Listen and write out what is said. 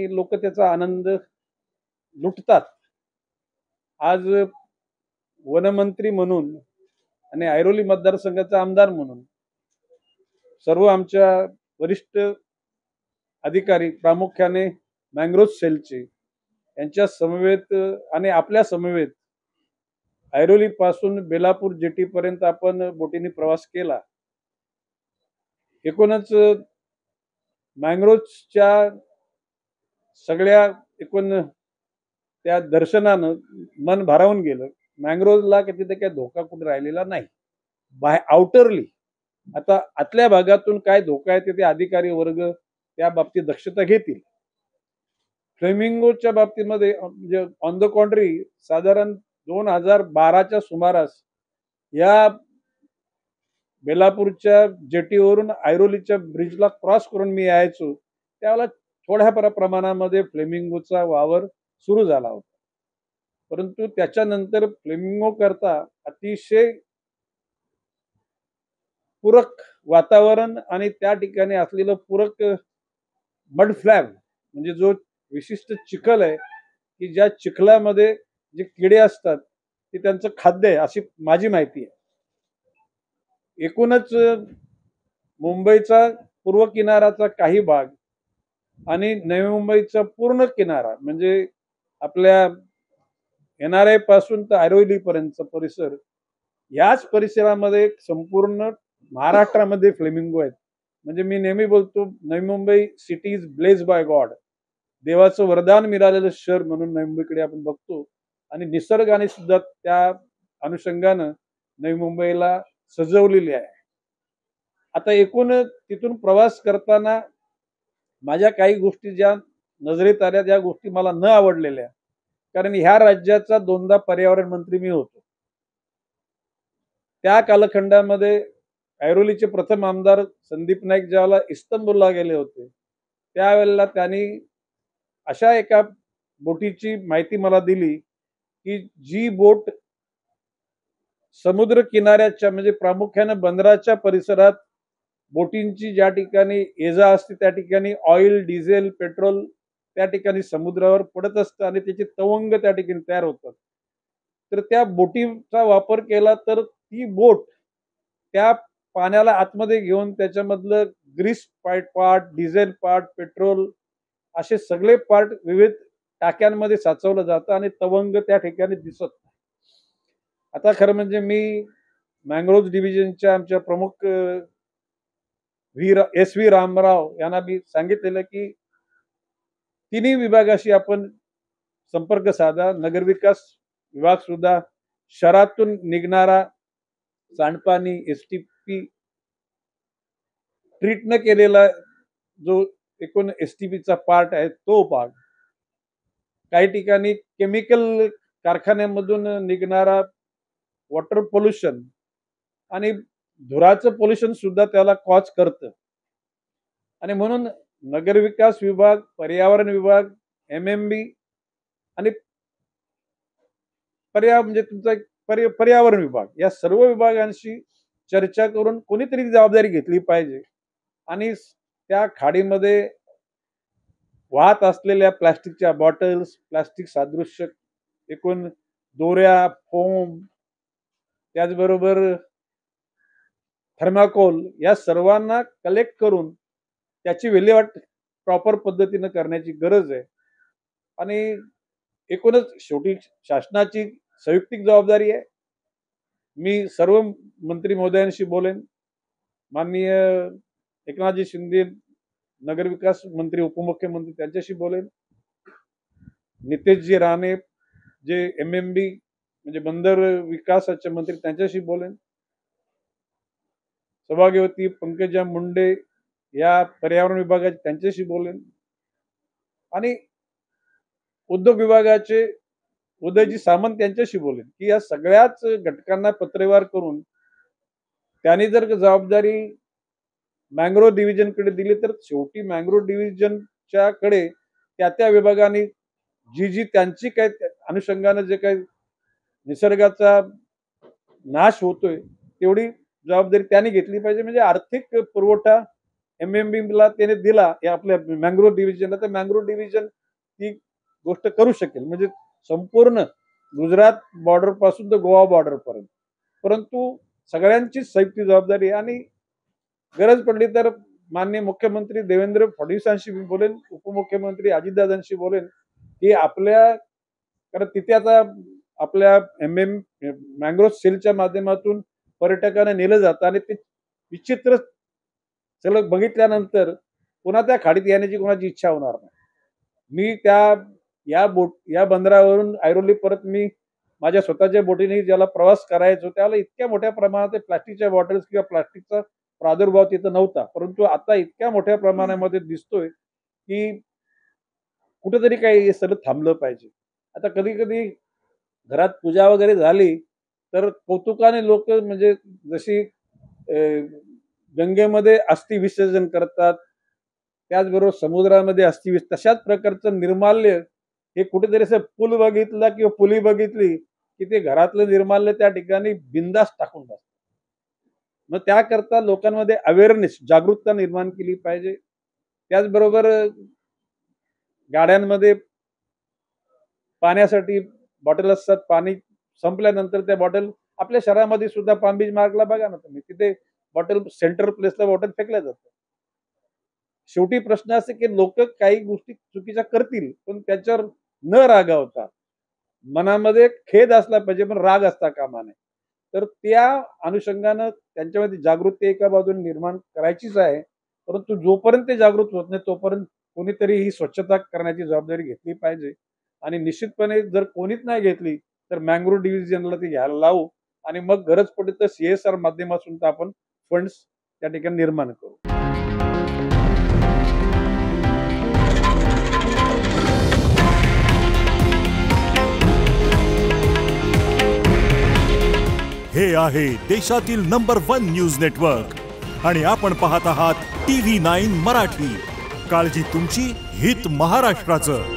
लोक त्याचा आनंद लुटतात. आज वनमंत्री म्हणून आणि ऐरोली मतदारसंघाचा आमदार म्हणून सर्व आमच्या वरिष्ठ अधिकारी, प्रामुख्याने मँग्रोव्ह सेलचे यांच्या समवेत आणि आपल्या समवेत ऐरोली पासून बेलापूर जेटी पर्यंत आपण बोटीने प्रवास केला. एकूणच मँग्रोव्हच्या सगळ्या एकूण त्या दर्शनानं मन भारावून गेलं. मँग्रोव्हला तिथे काही धोका कुठे राहिलेला नाही. आउटरली आता आतल्या भागातून काय धोका आहे ते अधिकारी वर्ग त्या बाबतीत दक्षता घेतील. फ्लेमिंगोच्या बाबतीमध्ये म्हणजे ऑन द कॉन्ट्री साधारण 2012च्या सुमारास या बेलापूरच्या जेटीवरून ऐरोलीच्या ब्रिजला क्रॉस करून मी यायचो, त्यावेळेला थोड्या प्रमाणामध्ये फ्लेमिंगोचा वावर सुरू झाला होता. परंतु त्याच्यानंतर फ्लेमिंगो करता अतिशय पूरक वातावरण आणि त्या ठिकाणी असलेलं पूरक मड फ्लॅग म्हणजे जो विशिष्ट चिखल आहे की ज्या चिखलामध्ये जे किडे असतात ते त्यांचं खाद्य आहे अशी माझी माहिती आहे. एकूणच मुंबईचा पूर्व किनाऱ्याचा काही भाग आणि नवी मुंबईचा पूर्ण किनारा म्हणजे आपल्या NRI पासून तर ऐरोली पर्यंतचा परिसर, याच परिसरामध्ये संपूर्ण महाराष्ट्रामध्ये फ्लेमिंगो आहेत. म्हणजे मी नेहमी बोलतो Navi Mumbai city is blessed by God. देवाचं वरदान मिळालेलं शहर म्हणून नवी मुंबईकडे आपण बघतो आणि निसर्गाने सुद्धा त्या अनुषंगानं नवी मुंबईला सजवलेली आहे. आता एकूण तिथून प्रवास करताना माझ्या काही गोष्टी ज्या नजरेत आल्या त्या गोष्टी मला न आवडलेल्या, कारण ह्या राज्याचा 2दा पर्यावरण मंत्री मी होतो. त्या कालखंडामध्ये ऐरोलीचे प्रथम आमदार संदीप नाईक ज्यावेळेला इस्तंबूलला गेले होते त्यावेळेला त्यांनी अशा एका बोटीची माहिती मला दिली की जी बोट समुद्र किनाऱ्याच्या म्हणजे प्रामुख्याने बंदराच्या परिसरात बोटींची ज्या ठिकाणी ये-जा असते त्या ठिकाणी ऑइल, डिझेल, पेट्रोल त्या ठिकाणी समुद्रावर पडत असतं आणि त्याचे तवंग त्या ठिकाणी तयार होतात. तर त्या बोटीचा वापर केला तर ती बोट त्या पाण्याला आतमध्ये घेऊन त्याच्यामधलं grease part, diesel part, petrol असे सगळे पार्ट विविध टाक्यांमध्ये साचवलं जातं आणि तवंग त्या ठिकाणी दिसत नाही. आता खरं म्हणजे मी मँग्रोव्ह डिव्हिजनच्या आमच्या प्रमुख SV रामराव यांना मी सांगितलेलं की तिन्ही विभागाशी आपण संपर्क साधा. नगरविकास विभाग सुद्धा शहरातून निघणारा सांडपाणी STP ट्रीट न केलेला जो एकूण STPचा पार्ट आहे तो भाग, काही ठिकाणी केमिकल कारखान्यामधून निघणारा वॉटर पोल्युशन आणि धुराचं पोल्युशन सुद्धा त्याला कॉज करतं. आणि म्हणून नगरविकास विभाग, पर्यावरण विभाग, MMB आणि म्हणजे तुमचा पर्यावरण विभाग या सर्व विभागांशी चर्चा करून कोणीतरी जबाबदारी घेतली पाहिजे आणि त्या खाडीमध्ये वाहत असलेल्या प्लास्टिकच्या बॉटल्स, प्लास्टिक सादृश्य एकूण दोऱ्या, फोम, त्याचबरोबर थर्माकोल या सर्वांना कलेक्ट करून त्याची विल्हेवाट प्रॉपर पद्धतीनं करण्याची गरज आहे. आणि एकूणच शेवटी शासनाची संयुक्तिक जबाबदारी आहे. मी सर्व मंत्री महोदयांशी बोलेन. माननीय एकनाथजी शिंदे नगरविकास मंत्री, उपमुख्यमंत्री त्यांच्याशी बोलेन. नितेशजी राणे जे MMB म्हणजे बंदर विकासाचे मंत्री त्यांच्याशी बोलेन. सौभाग्यवती पंकजा मुंडे या पर्यावरण विभागाचे त्यांच्याशी बोलेन आणि उद्योग विभागाचे उदयजी सामंत यांच्याशी बोलेन की या सगळ्याच घटकांना पत्रव्यवहार करून त्यांनी जर जबाबदारी मँग्रोव्ह डिव्हिजनकडे दिली तर शेवटी मँग्रोव्ह डिव्हिजनच्या कडे त्या विभागाने जी त्यांची काय अनुषंगाने जे काही निसर्गाचा नाश होतोय तेवढी जबाबदारी त्यांनी घेतली पाहिजे. म्हणजे आर्थिक पुरवठा MMBला त्याने दिला या आपल्या मँग्रोव्ह डिव्हिजनला, तर मँग्रोव्ह डिव्हिजन ती गोष्ट करू शकेल, म्हणजे संपूर्ण गुजरात बॉर्डर पासून तर गोवा बॉर्डर पर्यंत. परंतु सगळ्यांचीच संयुक्त जबाबदारी आहे आणि गरज पडली तर माननीय मुख्यमंत्री देवेंद्र फडणवीसांशी मी बोलेन, उपमुख्यमंत्री अजितदादांशी बोलेन की आपल्या, कारण तिथे आता आपल्या मँग्रोव्ह सेलच्या माध्यमातून पर्यटकांना नेलं जातं आणि ते विचित्र सलग बघितल्यानंतर पुन्हा त्या खाडीत येण्याची कोणाची इच्छा होणार नाही. मी या बंदरावरून ऐरोली परत मी माझ्या स्वतःच्या बोटीने ज्याला प्रवास करायचो त्याला इतक्या मोठ्या प्रमाणात प्लास्टिकच्या बॉटल्स किंवा प्लास्टिकचा प्रादुर्भाव तिथं नव्हता, परंतु आता इतक्या मोठ्या प्रमाणामध्ये दिसतोय की कुठेतरी काही सगळं थांबलं पाहिजे. आता कधी कधी घरात पूजा वगैरे झाली तर कौतुकाने लोक म्हणजे जशी गंगेमध्ये अस्थि विसर्जन करतात, त्याचबरोबर समुद्रामध्ये अस्थि, तशाच प्रकारचं निर्माल्य हे कुठेतरी असं पूल बघितला किंवा पुली बघितली की ते घरातलं निर्माल्य त्या ठिकाणी बिंदास टाकून टाकतात. मग त्याकरता लोकांमध्ये अवेअरनेस, जागरूकता निर्माण केली पाहिजे. त्याचबरोबर गाड्यांमध्ये पाण्यासाठी बॉटल असतात, पाणी संपल्यानंतर त्या बॉटल आपल्या शहरामध्ये सुद्धा पाम बीच मार्गला बघा ना तुम्ही, तिथे बॉटल सेंटर प्लेसला बॉटल फेकल्या जातात. शेवटी प्रश्न असे की लोक काही गोष्टी चुकीच्या करतील पण त्याच्यावर न रागावता मनामध्ये खेद असला पाहिजे पण राग असता कामा नये. तर त्या अनुषंगानं त्यांच्यामध्ये जागृती एका बाजूने निर्माण करायचीच आहे, परंतु जोपर्यंत ते जागृत होत नाही तोपर्यंत कोणीतरी ही स्वच्छता करण्याची जबाबदारी घेतली पाहिजे. आणि निश्चितपणे जर कोणीच नाही घेतली तर मँग्रोव्ह डिव्हिजनला ती घ्यायला लावू आणि मग गरज पडली तर CSR माध्यमातून आपण फंड्स त्या ठिकाणी निर्माण करू. हे आहे देशातील नंबर 1 न्यूज नेटवर्क आणि आपण पाहत आहात TV9 मराठी. काळजी तुमची, हित महाराष्ट्राचं.